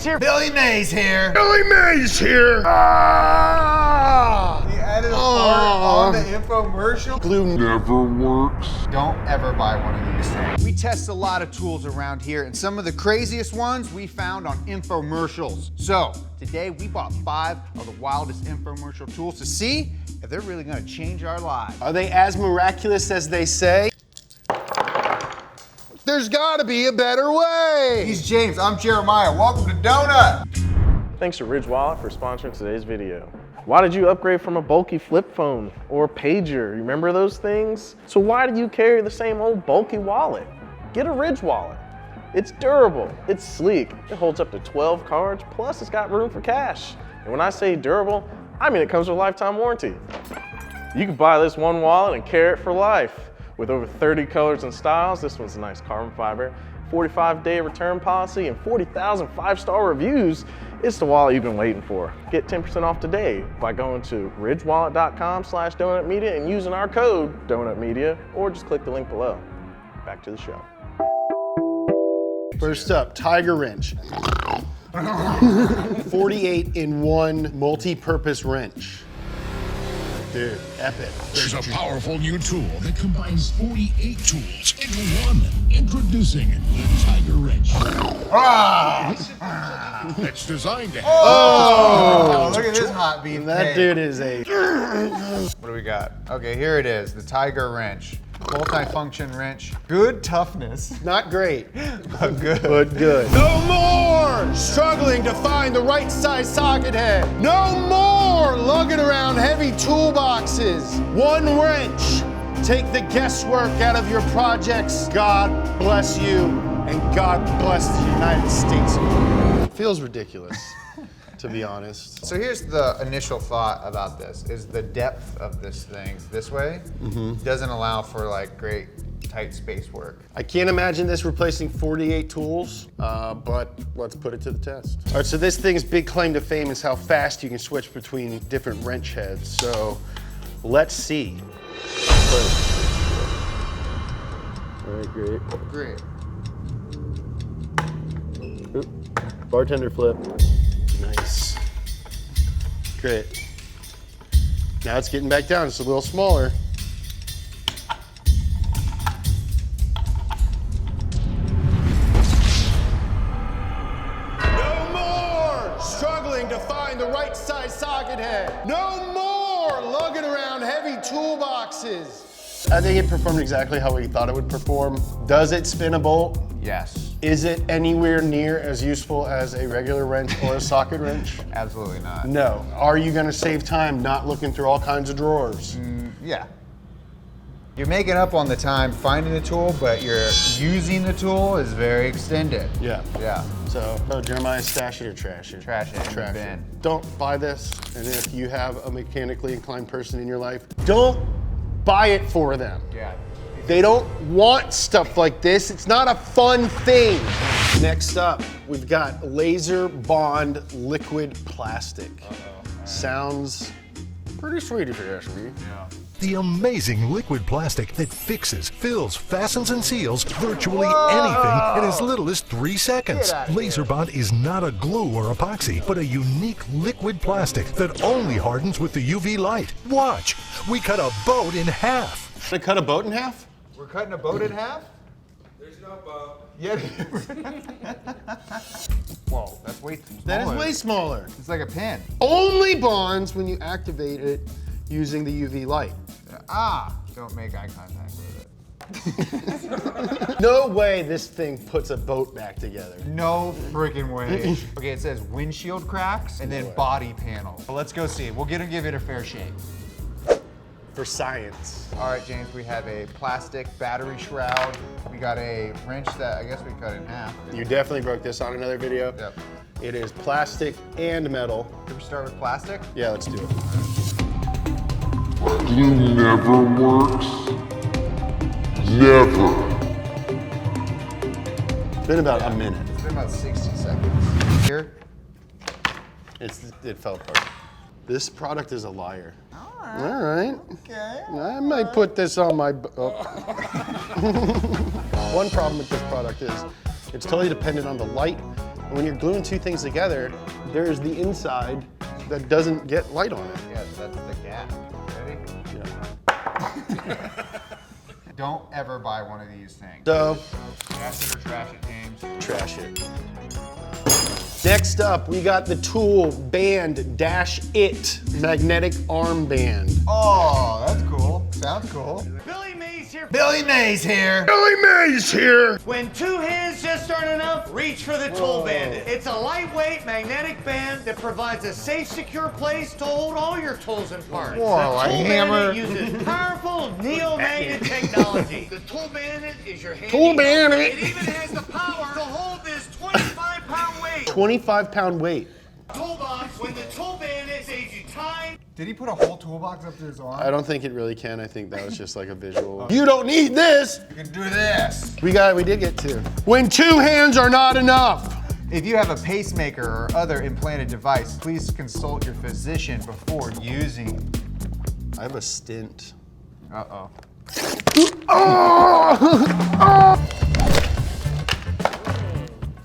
Mays here. Billy Mays here. Billy Mays here. Ah! He added a part on the infomercial. Glue never works. Don't ever buy one of these things. We test a lot of tools around here, and some of the craziest ones we found on infomercials. So today we bought 5 of the wildest infomercial tools to see if they're really gonna change our lives. Are they as miraculous as they say? There's gotta be a better way. He's James, I'm Jeremiah. Welcome to Donut. Thanks to Ridge Wallet for sponsoring today's video. Why did you upgrade from a bulky flip phone or pager? You remember those things? So why do you carry the same old bulky wallet? Get a Ridge Wallet. It's durable, it's sleek, it holds up to 12 cards, plus it's got room for cash. And when I say durable, I mean it comes with a lifetime warranty. You can buy this one wallet and carry it for life. With over 30 colors and styles, this one's a nice carbon fiber, 45-day return policy, and 40,000 5-star reviews. It's the wallet you've been waiting for. Get 10% off today by going to ridgewallet.com/donutmedia and using our code donutmedia, or just click the link below. Back to the show. First up, Tiger wrench. 48-in-1 multi-purpose wrench. Dude, epic. There's a powerful new tool that combines 48 tools into one. Introducing the Tiger Wrench. It's designed to have. Oh, look at this hot beef. That dude is a... What do we got? Okay, here it is, the Tiger wrench. Multi-function wrench. Good toughness. Not great, But good. but good. No more struggling to find the right size socket head. No more lugging around heavy toolboxes. One wrench. Take the guesswork out of your projects. God bless you, and God bless the United States. It feels ridiculous, to be honest. So here's the initial thought about this, is the depth of this thing this way doesn't allow for like great tight space work. I can't imagine this replacing 48 tools, but let's put it to the test. All right, so this thing's big claim to fame is how fast you can switch between different wrench heads. So let's see. All right, great. Great. Oop. Bartender flip. Nice. Great. Now it's getting back down, it's a little smaller. No more struggling to find the right size socket head. No more lugging around heavy toolboxes. I think it performed exactly how we thought it would perform. Does it spin a bolt? Yes. Is it anywhere near as useful as a regular wrench or a socket wrench? Absolutely not. No. Are you gonna save time not looking through all kinds of drawers? Yeah. You're making up on the time finding the tool, but you're using the tool is very extended. Yeah. Yeah. So Jeremiah, stash it or trash it? Trash it in the Trash bin. it. Don't buy this, and if you have a mechanically inclined person in your life, don't buy it for them. Yeah. They don't want stuff like this. It's not a fun thing. Next up, we've got laser bond liquid plastic. Sounds pretty sweet if you ask me. Yeah. The amazing liquid plastic that fixes, fills, fastens, and seals virtually anything in as little as 3 seconds. Get out of here. LaserBond is not a glue or epoxy, but a unique liquid plastic that only hardens with the UV light. Watch, we cut a boat in half. Should I cut a boat in half? We're cutting a boat in half? There's no boat. Yeah. Whoa, that's way too small. That is way smaller. It's like a pin. Only bonds when you activate it using the UV light. Don't make eye contact with it. No way this thing puts a boat back together. No freaking way. Okay, it says windshield cracks and then way. body panel. Well, let's go see. We'll give it a fair shake. For science. All right, James, we have a plastic battery shroud. We got a wrench that I guess we cut in half. You definitely broke this on another video. Yep. It is plastic and metal. Should we start with plastic? Yeah, let's do it. Glue never works. Never. It's been about a minute. It's been about 60 seconds. Here? It fell apart. This product is a liar. All All right. Okay. I might put this on my... One problem with this product is it's totally dependent on the light When you're gluing two things together, there's the inside that doesn't get light on it. Yeah, that's the gap. Ready? Yeah. Don't ever buy one of these things. So, Trash it or trash it, James. trash it. Next up, we got the Tool Band-It magnetic armband. Oh, that's cool. Sounds cool. Billy Mays here. Billy Mays here. Billy Mays here! When two hands just aren't enough, reach for the Tool Bandit. It's a lightweight magnetic band that provides a safe, secure place to hold all your tools and parts. Whoa, the a Tool hammer. Bandit uses powerful neomagnet technology. The Tool Bandit is your handy Tool Bandit. It even has the power to hold this 25-pound weight. 25-pound weight. Toolbox, when the Tool Bandit saves you time. Did he put a whole toolbox up to his arm? I don't think it really can. I think that was just like a visual. You don't need this! You can do this. We did get two. When two hands are not enough. If you have a pacemaker or other implanted device, please consult your physician before using. I have a stint. Uh-oh.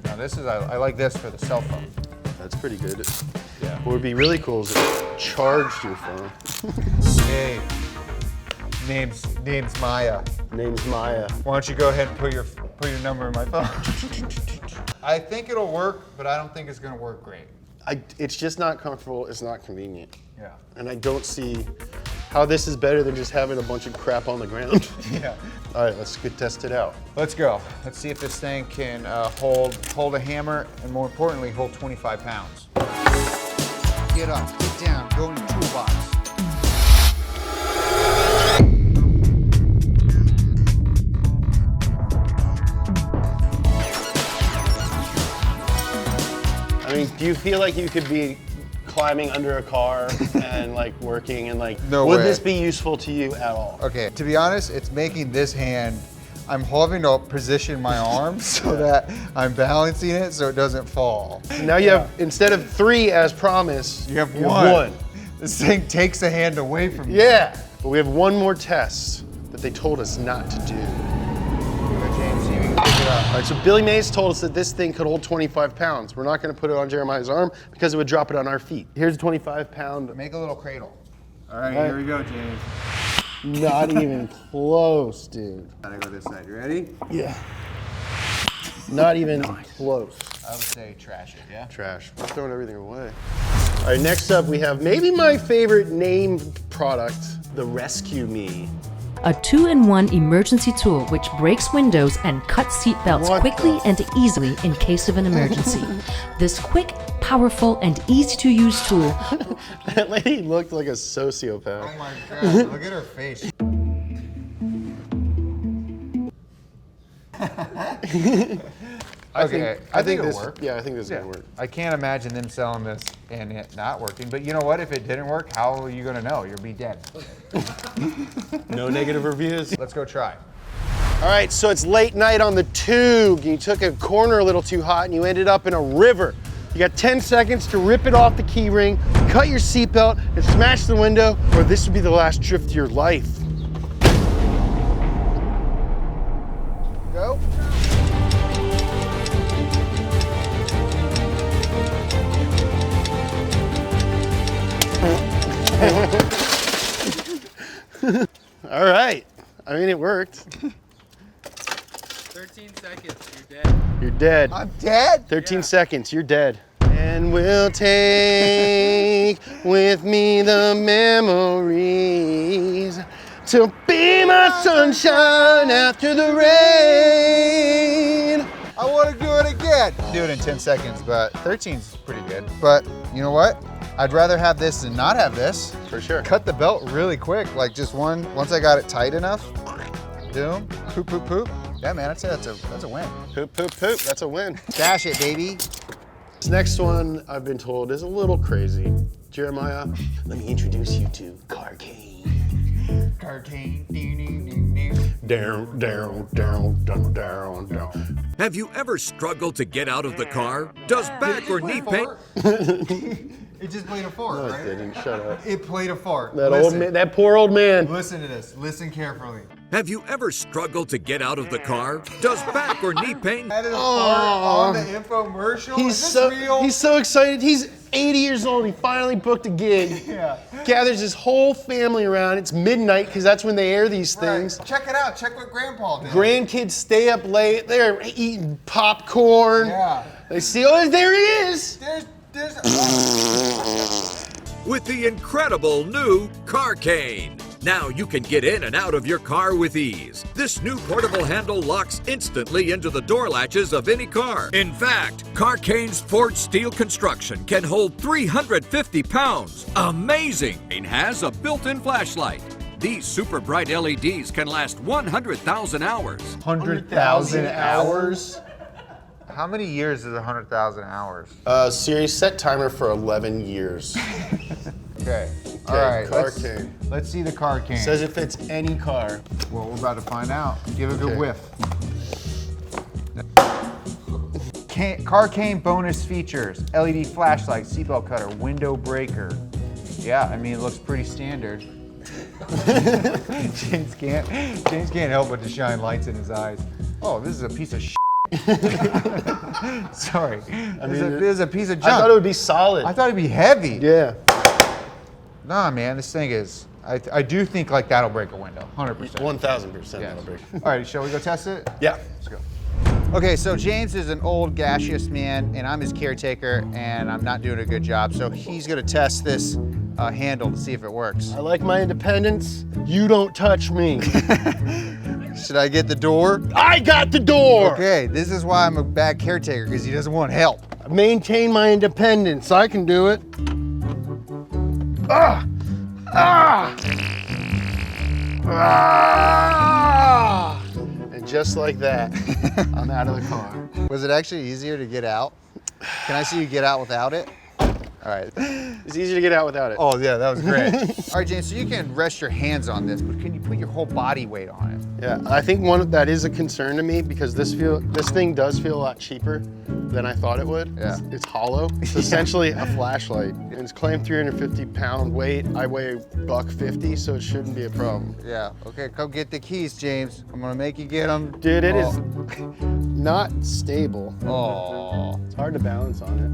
Now this is, I like this for the cell phone. That's pretty good. Yeah. What would be really cool is if it charged your phone. Hey, name's Maya. Name's Maya. Why don't you go ahead and put your number in my phone? I think it'll work, but I don't think it's gonna work great. It's just not comfortable, it's not convenient. Yeah. And I don't see how this is better than just having a bunch of crap on the ground. Yeah. All right, let's go test it out. Let's go. Let's see if this thing can hold a hammer and, more importantly, hold 25 pounds. Get up, get down, go in the toolbox. I mean, do you feel like you could be climbing under a car and like working and like, No would way. this be useful to you at all? Okay, to be honest, it's making this hand, I'm having to position my arm so that I'm balancing it so it doesn't fall. Now you have, instead of 3 as promised, You have you one. This thing takes a hand away from you. Yeah, but we have one more test that they told us not to do. James, see if you can pick it up. All right, so Billy Mays told us that this thing could hold 25 pounds. We're not gonna put it on Jeremiah's arm because it would drop it on our feet. Here's a 25-pound. Make a little cradle. All right, here we go, James. Not even close, dude. Gotta go this side. You ready? Yeah. Not even close. I would say trash it, yeah? Trash. We're throwing everything away. All right, next up we have maybe my favorite named product, the Rescue Me. A 2-in-1 emergency tool which breaks windows and cuts seatbelts What quickly the- and easily in case of an emergency. This quick, powerful, and easy-to-use tool That lady looked like a sociopath. Oh my God, look at her face. Okay, I think it'll this, work. Yeah, I think this is gonna Yeah. work. I can't imagine them selling this and it not working. But you know what? If it didn't work, how are you gonna know? You'll be dead. No negative reviews. Let's go try. All right, so it's late night on the tube. You took a corner a little too hot and you ended up in a river. You got 10 seconds to rip it off the key ring, cut your seatbelt, and smash the window, or this would be the last trip to your life. Go. All right. I mean, it worked. 13 seconds, you're dead. You're dead. I'm dead? 13 seconds, you're dead. And we'll take with me the memories to be my sunshine after the rain. I want to do it again. Do it in 10 seconds, but 13's pretty good. But you know what? I'd rather have this than not have this. For sure. Cut the belt really quick, like just once I got it tight enough, boom, poop, poop, poop. Yeah, man, I'd say that's a win. Poop, poop, poop. That's a win. Dash it, baby. This next one, I've been told, is a little crazy. Jeremiah, let me introduce you to Carcane. Carcane. Down, down, down, down, down, down. Have you ever struggled to get out of the car? Does back or knee pain? It just played a fart, No, it right? didn't. Shut up. It played a fart. That old man, that poor old man. Listen to this. Listen carefully. Have you ever struggled to get out of the car? Does back or knee pain? That is on the infomercial. He's Is this real? He's so excited. He's 80 years old. He finally booked a gig. Yeah. Gathers his whole family around. It's midnight because that's when they air these things. Right. Check it out. Check what Grandpa did. Grandkids stay up late. They're eating popcorn. Yeah. They see, oh, there he is. There's With the incredible new Car Cane. Now you can get in and out of your car with ease. This new portable handle locks instantly into the door latches of any car. In fact, Car Cane's forged steel construction can hold 350 pounds. Amazing! It has a built-in flashlight. These super bright LEDs can last 100,000 hours. 100,000 hours? How many years is 100,000 hours? Series set timer for 11 years. Okay. All right. Car Cane. Let's see the Car Cane. Says it fits any car. Well, we're about to find out. Give it a good whiff. Car Cane bonus features: LED flashlight, seatbelt cutter, window breaker. Yeah, I mean it looks pretty standard. James can't help but to shine lights in his eyes. Oh, this is a piece of shit. Sorry. This is a piece of junk. I thought it would be solid. I thought it'd be heavy. Yeah. Nah, man, this thing is. I do think like that'll break a window, 100%. 1,000% that'll break. All right, shall we go test it? Yeah. Let's go. Okay, so James is an old gaseous man, and I'm his caretaker, and I'm not doing a good job. So he's gonna test this handle to see if it works. I like my independence. You don't touch me. Should I get the door? I got the door. Okay, this is why I'm a bad caretaker, because he doesn't want help. Maintain my independence. I can do it. Ah! Ah! Ah! And just like that, I'm out of the car. Was it actually easier to get out? Can I see you get out without it? All right. It's easy to get out without it. Oh yeah, that was great. All right, James, so you can rest your hands on this, but can you put your whole body weight on it? Yeah, I think that is a concern to me because this thing does feel a lot cheaper than I thought it would. Yeah. It's hollow. It's essentially a flashlight. And it's claimed 350-pound weight. I weigh $150, so it shouldn't be a problem. Yeah, okay, come get the keys, James. I'm gonna make you get them. Dude, it is not stable. Oh. It's hard to balance on it.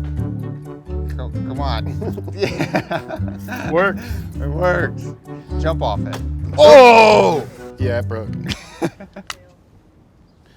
Come on. Yeah. Works. It works. Jump off it. Oh! Yeah, it broke.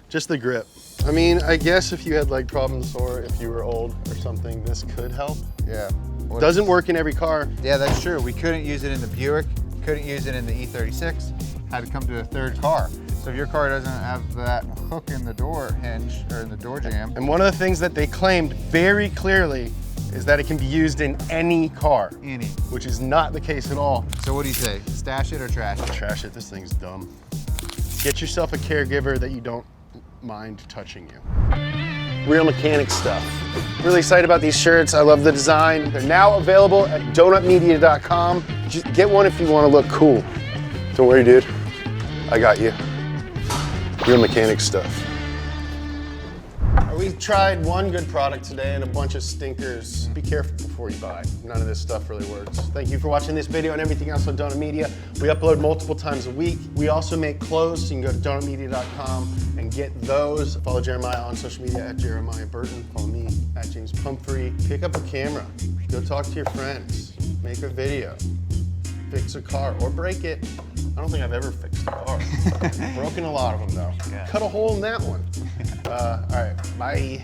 Just the grip. I mean, I guess if you had leg problems or if you were old or something, this could help. Yeah. Doesn't work in every car. Yeah, that's true. We couldn't use it in the Buick, couldn't use it in the E36, had to come to a third car. So if your car doesn't have that hook in the door hinge or in the door jamb. And one of the things that they claimed very clearly is that it can be used in any car. Any. Which is not the case at all. So what do you say? Stash it or trash it? Trash it, this thing's dumb. Get yourself a caregiver that you don't mind touching you. Real mechanic stuff. Really excited about these shirts. I love the design. They're now available at donutmedia.com. Just get one if you want to look cool. Don't worry, dude. I got you. Real mechanic stuff. We tried one good product today and a bunch of stinkers. Be careful before you buy. None of this stuff really works. Thank you for watching this video and everything else on Donut Media. We upload multiple times a week. We also make clothes, so you can go to donutmedia.com and get those. Follow Jeremiah on social media at Jeremiah Burton. Follow me at James Pumphrey. Pick up a camera. Go talk to your friends. Make a video. Fix a car or break it. I don't think I've ever fixed a car. Broken a lot of them though. Yeah. Cut a hole in that one. All right, bye.